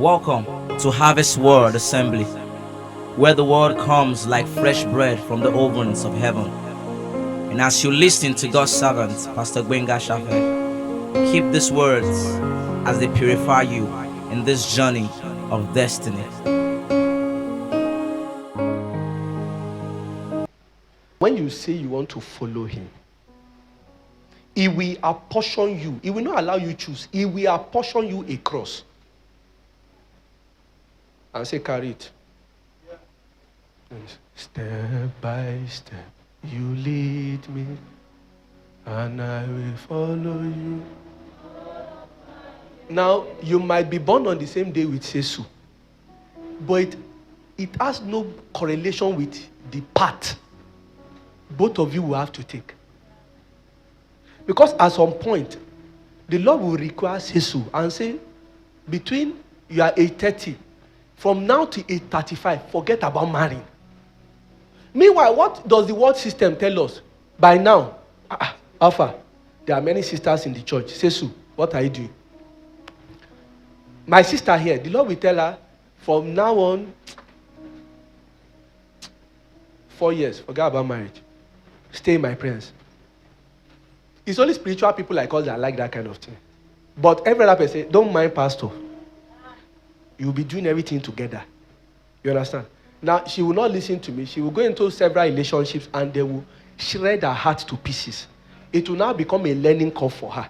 Welcome to Harvest Word Assembly, where the word comes like fresh bread from the ovens of heaven. And as you listen to God's servant, Pastor Gbenga Shafe, keep these words as they purify you in this journey of destiny. When you say you want to follow him, he will apportion you. He will not allow you to choose. He will apportion you a cross. And say, carry it. Step by step, you lead me, and I will follow you. Now, you might be born on the same day with Sesu, but it has no correlation with the path both of you will have to take. Because at some point, the Lord will require Sesu and say, between you are age 30, from now to age 35, forget about marrying. Meanwhile, what does the world system tell us? By now, Alpha, there are many sisters in the church. Sesu, what are you doing? My sister here, the Lord will tell her, from now on, 4 years, forget about marriage. Stay in my presence. It's only spiritual people like us that like that kind of thing. But every other person, don't mind pastor. You'll be doing everything together. You understand? Now, she will not listen to me. She will go into several relationships and they will shred her heart to pieces. It will now become a learning curve for her.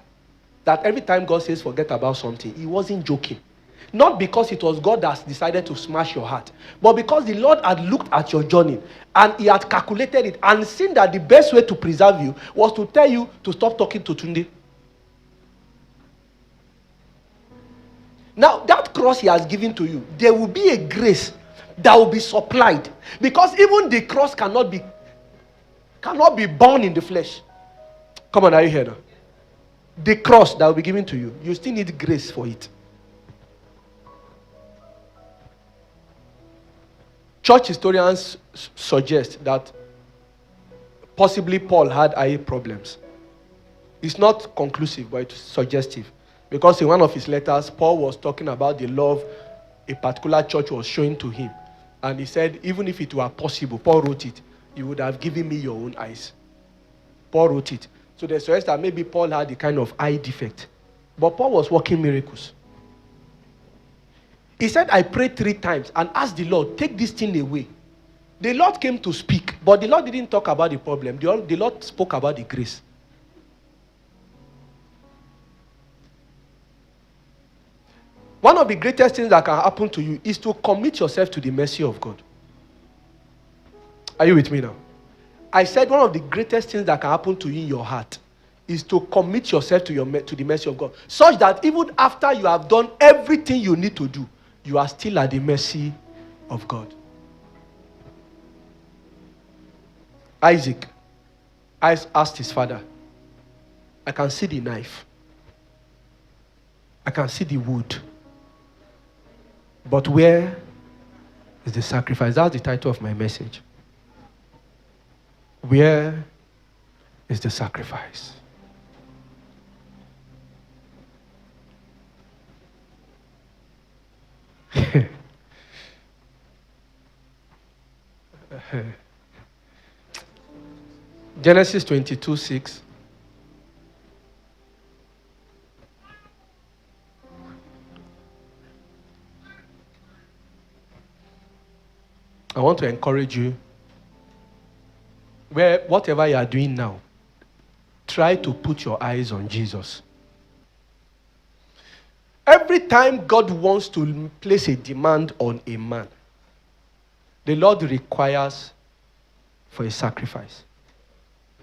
That every time God says forget about something, he wasn't joking. Not because it was God that decided to smash your heart, but because the Lord had looked at your journey and he had calculated it and seen that the best way to preserve you was to tell you to stop talking to Tunde. Now, that cross he has given to you, there will be a grace that will be supplied. Because even the cross cannot be born in the flesh. Come on, are you here now? The cross that will be given to you, you still need grace for it. Church historians suggest that possibly Paul had eye problems. It's not conclusive, but it's suggestive. Because in one of his letters, Paul was talking about the love a particular church was showing to him. And he said, even if it were possible, Paul wrote it, you would have given me your own eyes. Paul wrote it. So they suggest that maybe Paul had a kind of eye defect. But Paul was working miracles. He said, I prayed 3 times and asked the Lord, take this thing away. The Lord came to speak, but the Lord didn't talk about the problem. The Lord spoke about the grace. One of the greatest things that can happen to you is to commit yourself to the mercy of God. Are you with me now? I said one of the greatest things that can happen to you in your heart is to commit yourself to the mercy of God. Such that even after you have done everything you need to do, you are still at the mercy of God. Isaac asked his father, I can see the knife. I can see the wood. But where is the sacrifice? That's the title of my message. Where is the sacrifice? Genesis 22:6. I want to encourage you, whatever you are doing now, try to put your eyes on Jesus. Every time God wants to place a demand on a man, the Lord requires for a sacrifice.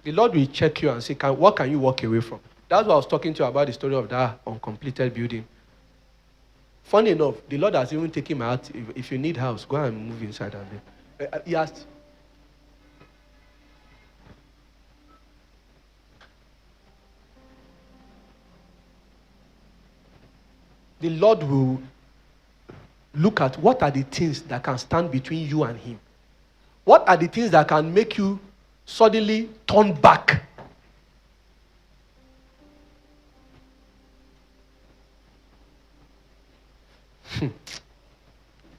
The Lord will check you and say, what can you walk away from? That's what I was talking to you about, the story of that uncompleted building. Funny enough, the Lord has even taken my heart. If you need house, go and move inside. And he asked. The Lord will look at what are the things that can stand between you and him. What are the things that can make you suddenly turn back?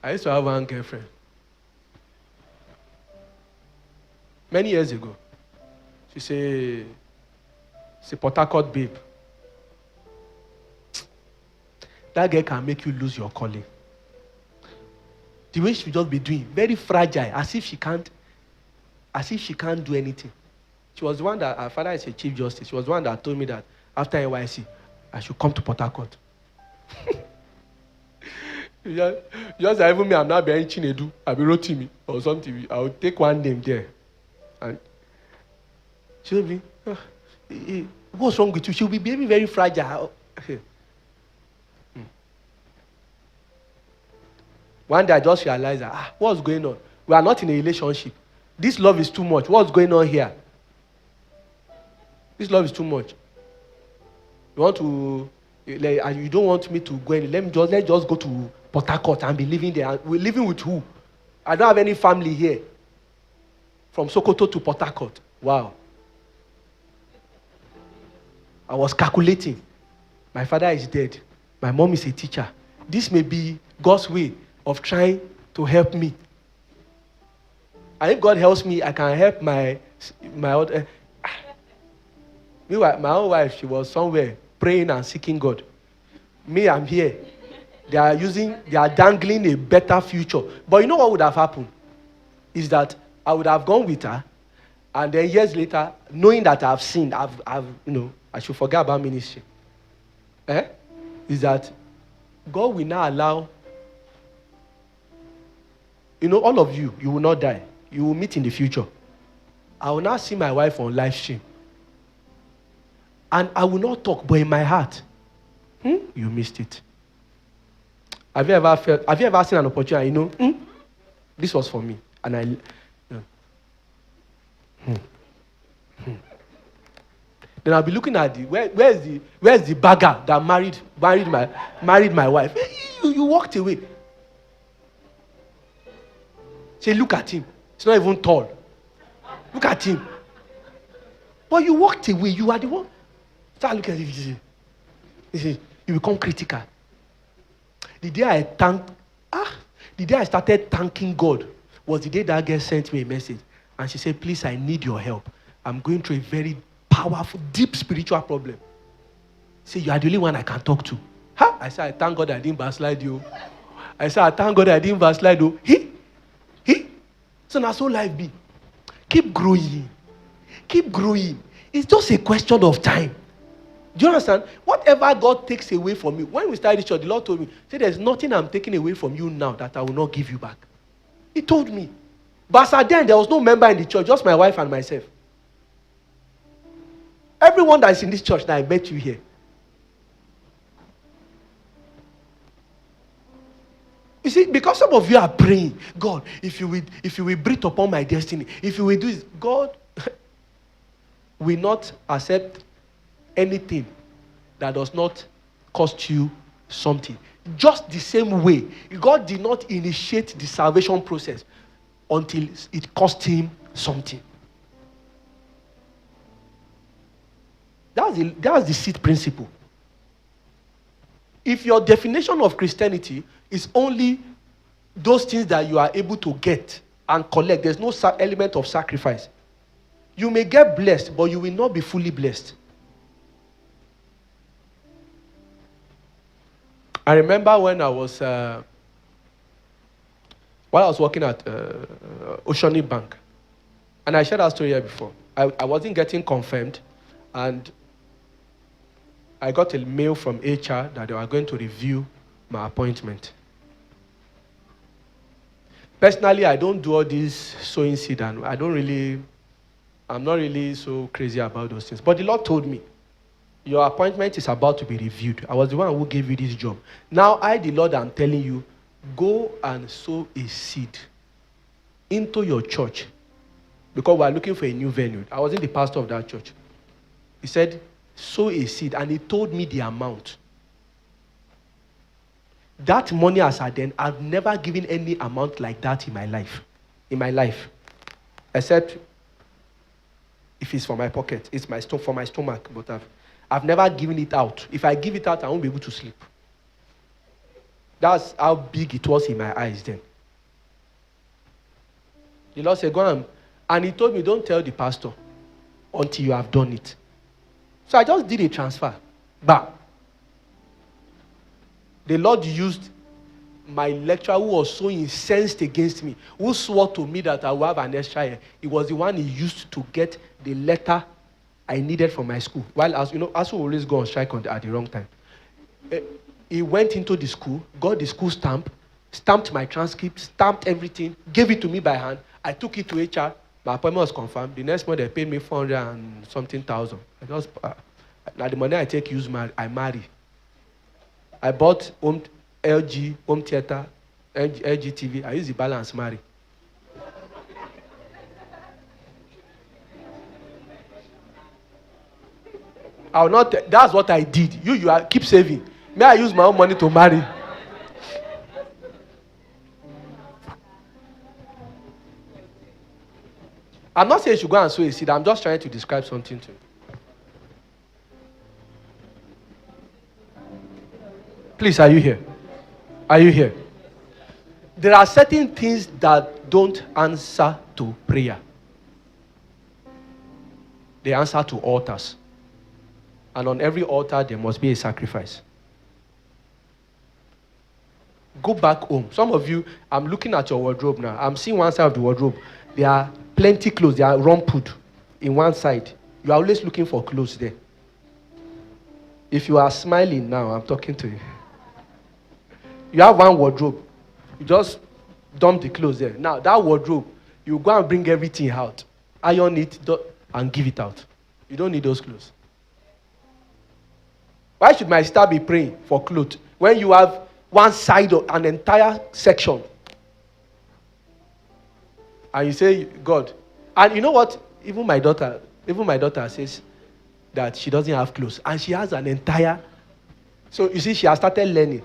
I used to have one girlfriend. Many years ago. She's a Port Harcourt babe. That girl can make you lose your calling. The way she just be doing, very fragile, as if she can't do anything. She was the one that, her father is a chief justice. She was the one that told me that after NYC, I should come to Port Harcourt. just even me, I'm not behind Chinedu, I'll be Rotimi or something. I'll take one name there. And she'll be, what's wrong with you? She'll be behaving very fragile. One day I just realized that, what's going on? We are not in a relationship. This love is too much. What's going on here? This love is too much. You want to, and you don't want me to go in. Let's just go to Port Harcourt and be living there. We're living with who? I don't have any family here. From Sokoto to Port Harcourt. Wow. I was calculating. My father is dead. My mom is a teacher. This may be God's way of trying to help me. And if God helps me, I can help my other. Meanwhile, my own wife, she was somewhere praying and seeking God. Me, I'm here. They are dangling a better future. But you know what would have happened? Is that I would have gone with her, and then years later, knowing that I've sinned, I should forget about ministry. Is that God will now allow, all of you will not die. You will meet in the future. I will now see my wife on live stream. And I will not talk, but in my heart, you missed it. Have you ever seen an opportunity? This was for me. And then I'll be looking at where's the bagger that married my wife? You walked away. Say, look at him. He's not even tall. Look at him. But you walked away. You are the one. Start looking at it. You become critical. The day I started thanking God was the day that girl sent me a message. And she said, please, I need your help. I'm going through a very powerful, deep spiritual problem. Say, you are the only one I can talk to. I said, I thank God I didn't backslide you. I said, I thank God I didn't backslide you. So now so life be. Keep growing. Keep growing. It's just a question of time. Do you understand? Whatever God takes away from you. When we started this church, the Lord told me, say, there's nothing I'm taking away from you now that I will not give you back. He told me. But at then, there was no member in the church, just my wife and myself. Everyone that is in this church that I met you here. You see, because some of you are praying, God, if you will breathe upon my destiny, if you will do this, God will not accept anything that does not cost you something. Just the same way, God did not initiate the salvation process until it cost him something. That's the seed principle. If your definition of Christianity is only those things that you are able to get and collect, there's no element of sacrifice. You may get blessed, but you will not be fully blessed. I remember when I was working at Oceanic Bank, and I shared that story here before. I wasn't getting confirmed, and I got a mail from HR that they were going to review my appointment. Personally, I don't do all this sowing seed, and I'm not really so crazy about those things. But the Lord told me, your appointment is about to be reviewed. I was the one who gave you this job. Now the Lord, am telling you, go and sow a seed into your church, because we are looking for a new venue. I wasn't the pastor of that church. He said, sow a seed, and he told me the amount. That money as at then, I've never given any amount like that in my life. Except if it's for my pocket. It's for my stomach, but I've never given it out. If I give it out, I won't be able to sleep. That's how big it was in my eyes then. The Lord said, go and he told me, don't tell the pastor until you have done it. So I just did a transfer. But the Lord used my lecturer who was so incensed against me, who swore to me that I would have an extra year. It was the one he used to get the letter I needed from my school. While, as you know, ASU always go on strike at the wrong time. He went into the school, got the school stamp, stamped my transcript, stamped everything, gave it to me by hand. I took it to HR. My appointment was confirmed. The next month they paid me 400 and something thousand. I just now the money I take use I marry. I bought LG home theater, LG TV. I use the balance marry. I will not. That's what I did. You are keep saving. May I use my own money to marry? I'm not saying you should go and sow a seed. I'm just trying to describe something to you. Please, are you here? Are you here? There are certain things that don't answer to prayer. They answer to altars. And on every altar, there must be a sacrifice. Go back home. Some of you, I'm looking at your wardrobe now. I'm seeing one side of the wardrobe. There are plenty clothes. They are rumpled in one side. You are always looking for clothes there. If you are smiling now, I'm talking to you. You have one wardrobe. You just dump the clothes there. Now, that wardrobe, you go and bring everything out. Iron it and give it out. You don't need those clothes. Why should my sister be praying for clothes when you have one side of an entire section? And you say, God. And you know what? Even my daughter says that she doesn't have clothes. And she has an entire. So you see, she has started learning.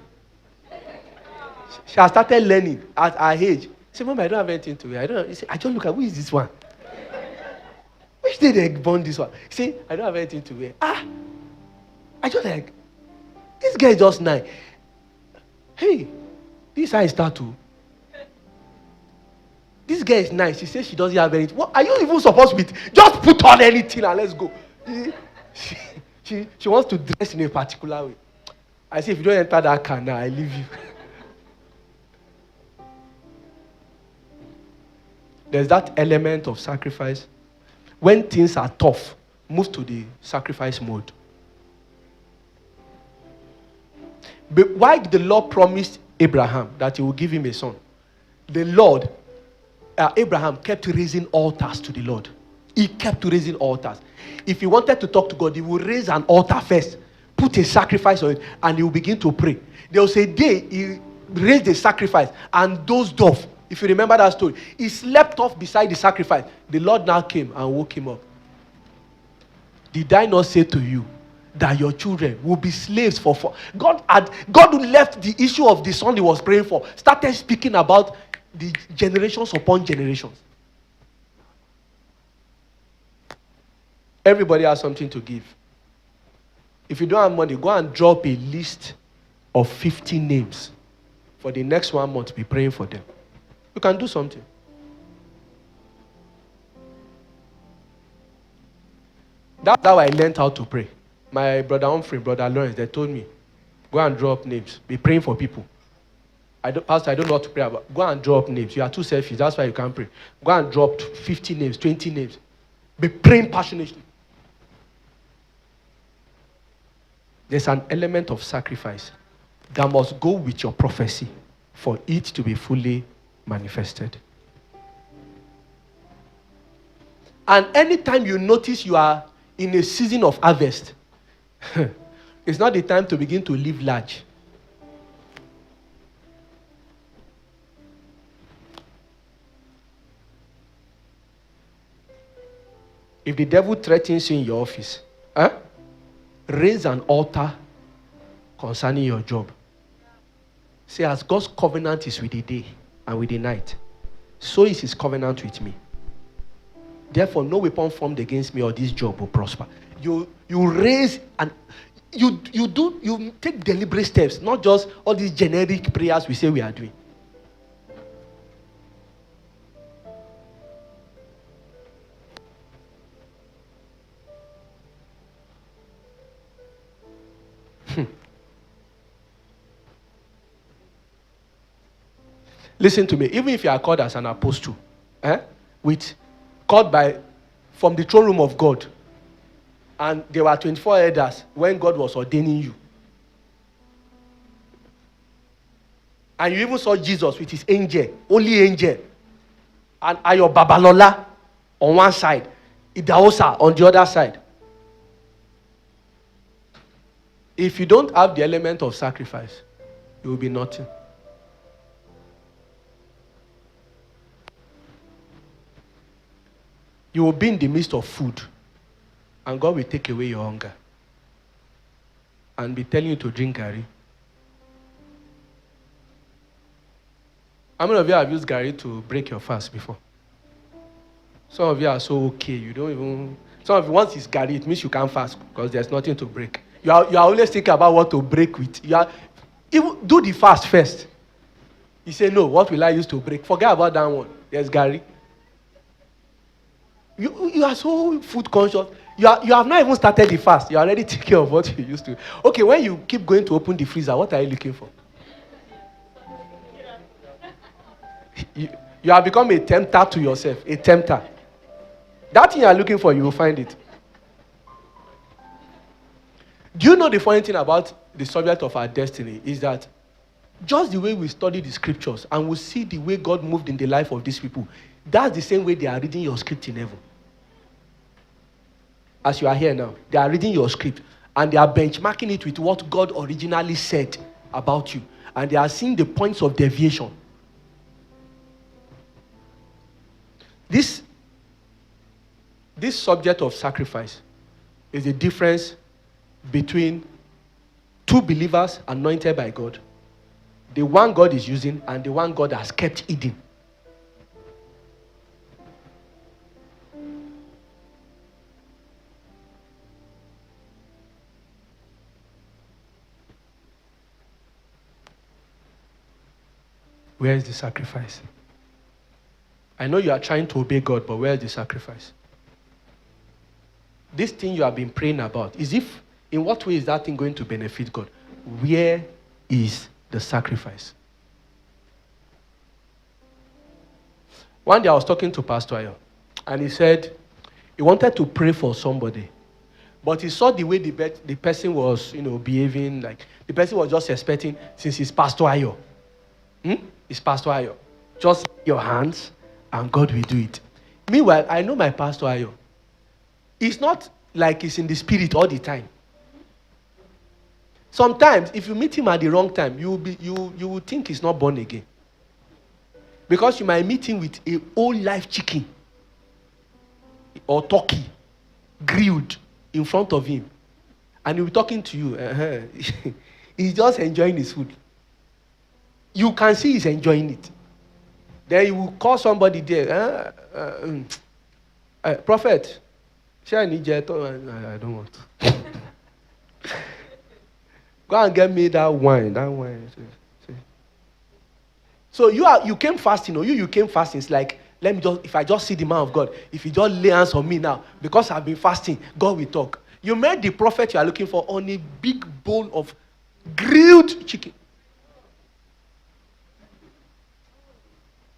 She has started learning at her age. Say, Mom, I don't have anything to wear. I don't know. You say, I just look at, who is this one? Which day they born this one? See, I don't have anything to wear. I just like, this guy is just 9. Hey, this is how I start to. This girl is nice. She says she doesn't have anything. What are you even supposed to be? Just put on anything and let's go. She wants to dress in a particular way. I say, if you don't enter that car now, I leave you. There's that element of sacrifice. When things are tough, move to the sacrifice mode. But why did the Lord promise Abraham that he will give him a son? The Lord, Abraham kept raising altars to the Lord. He kept raising altars. If he wanted to talk to God, he would raise an altar first, put a sacrifice on it, and he will begin to pray. There was a day he raised a sacrifice and dozed off. If you remember that story, he slept off beside the sacrifice. The Lord now came and woke him up. Did I not say to you that your children will be slaves for God who left the issue of the son he was praying for, started speaking about the generations upon generations. Everybody has something to give. If you don't have money, go and drop a list of 50 names for the next 1 month. Be praying for them. You can do something. That's how I learned how to pray. My brother Humphrey, brother Lawrence, they told me, go and drop names. Be praying for people. Pastor, I don't know what to pray about. Go and drop names. You are too selfish. That's why you can't pray. Go and drop 50 names, 20 names. Be praying passionately. There's an element of sacrifice that must go with your prophecy for it to be fully manifested. And anytime you notice you are in a season of harvest, it's not the time to begin to live large. If the devil threatens you in your office, raise an altar concerning your job. Say, as God's covenant is with the day and with the night, so is his covenant with me. Therefore, no weapon formed against me or this job will prosper. You raise, and You take deliberate steps, not just all these generic prayers we say we are doing. Listen to me. Even if you are called as an apostle, with called from the throne room of God, and there were 24 elders when God was ordaining you, and you even saw Jesus with his angel, holy angel, and Ayo Babalola on one side, Idaosa on the other side. If you don't have the element of sacrifice, you will be nothing. You will be in the midst of food, and God will take away your hunger and be telling you to drink Gary. How many of you have used Gary to break your fast before? Some of you are so okay, you don't even... Some of you, once it's Gary, it means you can't fast because there's nothing to break. You are always thinking about what to break with. Even do the fast first. You say, no, what will I use to break? Forget about that one. There's Gary. You are so food conscious. You have not even started the fast. You are already thinking of what you used to. Okay, when you keep going to open the freezer, what are you looking for? You have become a tempter to yourself. A tempter. That thing you are looking for, you will find it. Do you know the funny thing about the subject of our destiny is that just the way we study the scriptures and we see the way God moved in the life of these people, that's the same way they are reading your script in heaven. As you are here now, they are reading your script and they are benchmarking it with what God originally said about you. And they are seeing the points of deviation. This subject of sacrifice is the difference between two believers anointed by God, the one God is using and the one God has kept hidden. Where is the sacrifice? I know you are trying to obey God, but where is the sacrifice? This thing you have been praying about, in what way is that thing going to benefit God? Where is the sacrifice? One day I was talking to Pastor Ayo, and he said he wanted to pray for somebody, but he saw the way the person was, behaving. Like the person was just expecting, since it's Pastor Ayo, it's Pastor Ayo, just your hands and God will do it. Meanwhile, I know my Pastor Ayo. It's not like he's in the spirit all the time. Sometimes, if you meet him at the wrong time, you will think he's not born again. Because you might meet him with a whole live chicken or turkey grilled in front of him. And he'll be talking to you. He's just enjoying his food. You can see he's enjoying it. Then you will call somebody there. Prophet, share I need I don't want. Go and get me that wine. That wine. So you came fasting, or you came fasting. It's like, if I just see the man of God, if he just lay hands on me now, because I've been fasting, God will talk. You met the prophet you are looking for on a big bowl of grilled chicken.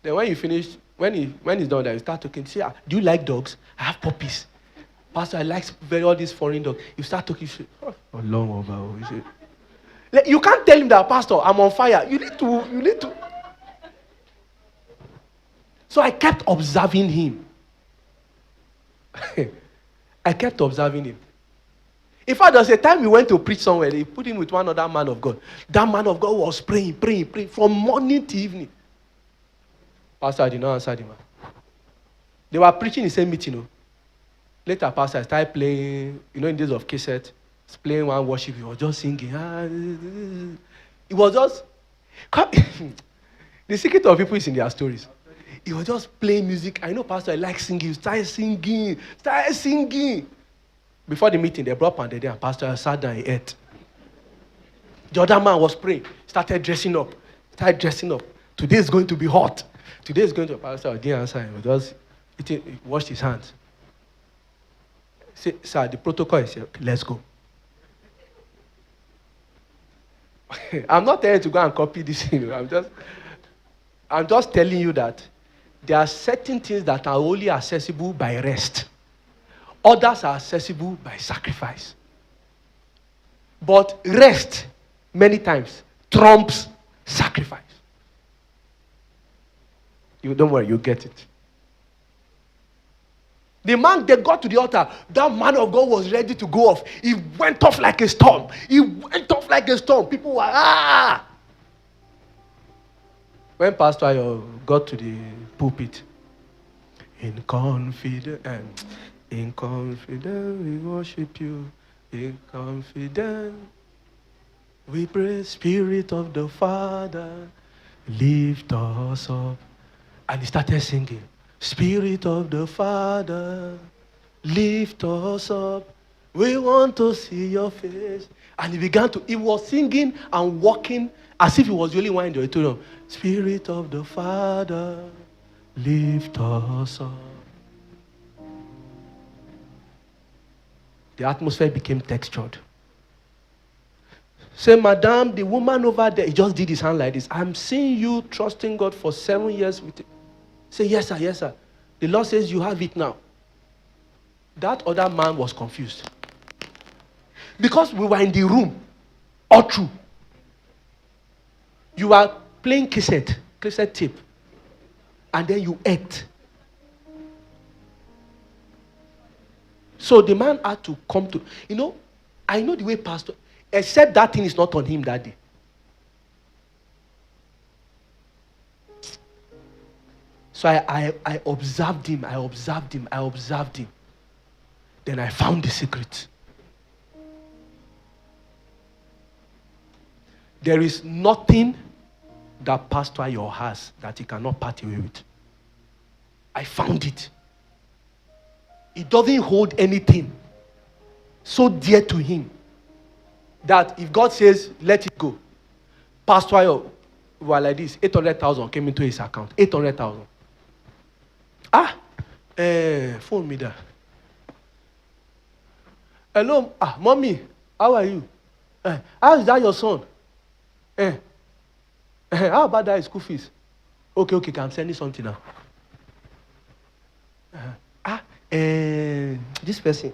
Then when you finish, when he's done that, you start talking. Say, do you like dogs? I have puppies. Pastor, I like all these foreign dogs. You start talking. Oh, long over. You can't tell him that, Pastor, I'm on fire. You need to. So I kept observing him. I kept observing him. In fact, there was a time we went to preach somewhere. They put him with one other man of God. That man of God was praying from morning to evening. Pastor did not answer the man. They were preaching the same meeting. Later, Pastor started playing, in days of cassette, playing one worship. He was just singing. It was just... The secret of people is in their stories. He was just playing music. I know Pastor likes singing. Started singing. Before the meeting, they brought pounded and Pastor sat down and ate. The other man was praying, started dressing up. Today is going to be hot. Today is going to be pastor. I didn't answer him. He washed his hands. Say, sir, the protocol is here. Okay, let's go. I'm not telling you to go and copy this thing. I'm just telling you that there are certain things that are only accessible by rest. Others are accessible by sacrifice. But rest, many times, trumps sacrifice. You don't worry, you get it. The man, they got to the altar. That man of God was ready to go off. He went off like a storm. People were, ah! When Pastor Ayo got to the pulpit, in confidence we worship you. In confidence we pray, Spirit of the Father, lift us up. And he started singing, Spirit of the Father, lift us up. We want to see your face. And he was singing and walking as if he was really one in the auditorium. Spirit of the Father, lift us up. The atmosphere became textured. Say, Madam, the woman over there, he just did his hand like this. I'm seeing you trusting God for 7 years with it. Say, yes, sir, yes, sir. The Lord says you have it now. That other man was confused. Because we were in the room, all through. You were playing cassette tape. And then you ate. So the man had to come to, I know the way pastor, except that thing is not on him that day. So I observed him. Then I found the secret. There is nothing that Pastor Ayo has that he cannot part away with. I found it. It doesn't hold anything so dear to him that if God says, let it go. Pastor Ayo, were like this, 800,000 came into his account. 800,000. Phone me there. Hello, mommy, how are you? How is that your son? How about that school fees? Okay, I'm sending something now. This person,